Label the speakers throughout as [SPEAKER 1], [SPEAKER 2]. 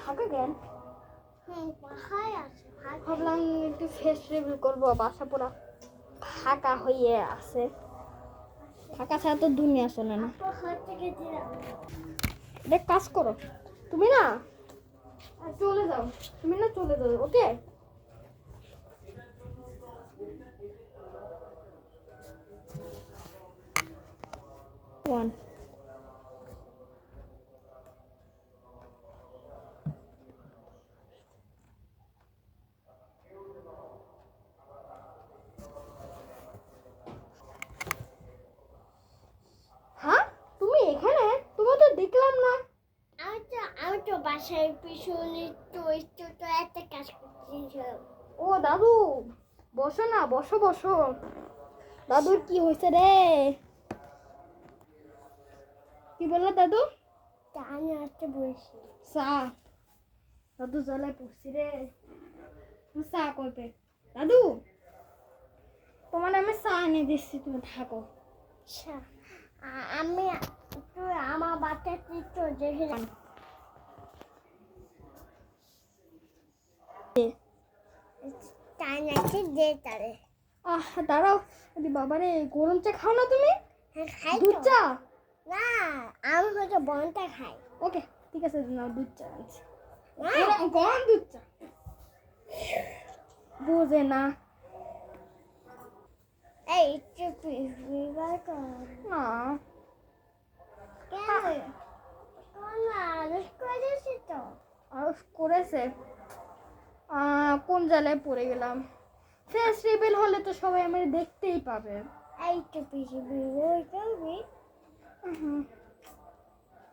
[SPEAKER 1] ফাঁকা কেন?
[SPEAKER 2] পাখায় আছে।
[SPEAKER 1] ভাবলাম একটু ফেস রিভিউ করবো, বাসা পুরা ফাঁকা হয়ে আছে। ফাঁকা ছাড়া তো দুনিয়া চলে না। দেখ কাজ করো তুমি না, চলে যাও তুমি না, চলে যাও। ওকে ওয়ান হ্যাঁ তুমি এখানে? তোমার তো দেখলাম না।
[SPEAKER 2] আমি তো বাসায় পিছনে তো একটা কাজ করছি।
[SPEAKER 1] ও দাদু, বসো না, বসো বসো। দাদুর কি হয়েছে রে? কি বললো দাদু?
[SPEAKER 2] আমি আসতে বলছি।
[SPEAKER 1] চা। দাদু জ্বালায় পড়ছি রে। চা করবে দাদু? তোমার আমি চা এনে দিচ্ছি, তুমি থাকো।
[SPEAKER 2] আচ্ছা, আমি একটু আমার বাচ্চা চিত্র দেখে তাই নাকি দে তারে।
[SPEAKER 1] দাঁড়াও। আরে বাবারে, গরম চা খাও না তুমি?
[SPEAKER 2] হ্যাঁ খাই
[SPEAKER 1] দুধ
[SPEAKER 2] তো।
[SPEAKER 1] চা?
[SPEAKER 2] না, আমি হয়তো বনটা খাই।
[SPEAKER 1] ওকে ঠিক আছে, নাও দুধ চা আনছি।
[SPEAKER 2] না,
[SPEAKER 1] গরম দুধ চা বোঝে না।
[SPEAKER 2] এই একটু বিবার কর
[SPEAKER 1] না
[SPEAKER 2] কেন? আদেশ করে দিয়েছি তো।
[SPEAKER 1] আরো করেছে। কোন জায়গায় পড়ে গেলাম? ফেস রিভিল হলে তো সবাই আমার দেখতেই পাবে।
[SPEAKER 2] এই একটু বিবার করবি।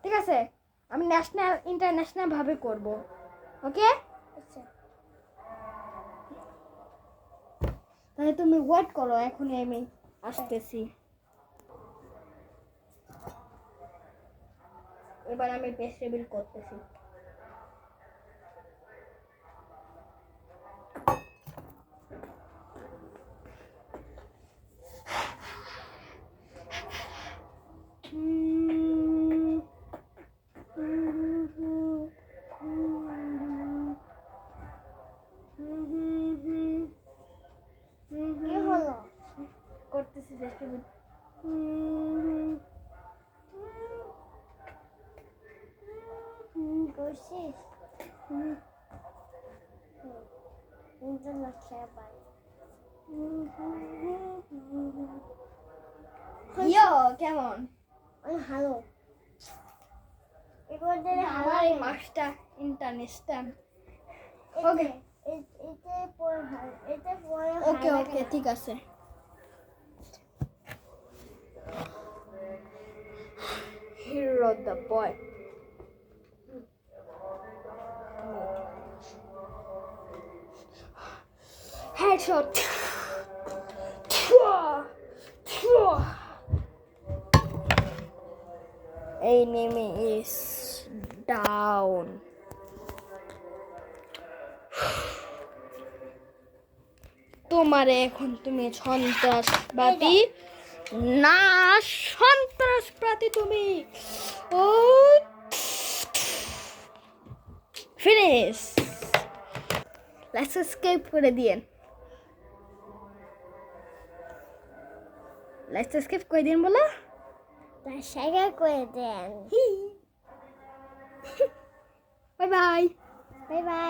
[SPEAKER 1] ঠিক আছে, আমি ন্যাশনাল ইন্টারন্যাশনাল ভাবে করব। ওকে
[SPEAKER 2] আচ্ছা,
[SPEAKER 1] তাহলে তুমি ওয়েট করো, এখনই আমি আসতেছি। এবার আমি ফেস রিভিল করতেছি।
[SPEAKER 2] কি হলো?
[SPEAKER 1] করতেছি ফেস রিভিল।
[SPEAKER 2] করছিস? কিন্তু লক্ষ্যে পাই।
[SPEAKER 1] ইয়ো কেমন?
[SPEAKER 2] ভালো। এবার দিলে
[SPEAKER 1] আমার এই মাসটা ইন্টারন্যাশনাল। ওকে
[SPEAKER 2] এতে পরে ভালো, এতে পরে
[SPEAKER 1] ওকে ওকে ঠিক আছে। Hero the boy. Headshot. Enemy is down. তোমারে এখন তুমি সন্ত্রাসবাদী না, সন্ত্রাসবাদী তুমি। ও ফিনিশ। লেটস এসকেপ করে দিয়েন। লেটস এসকেপ করে দিন বলো।
[SPEAKER 2] বাসায় করে দেন।
[SPEAKER 1] Bye bye.
[SPEAKER 2] Bye by.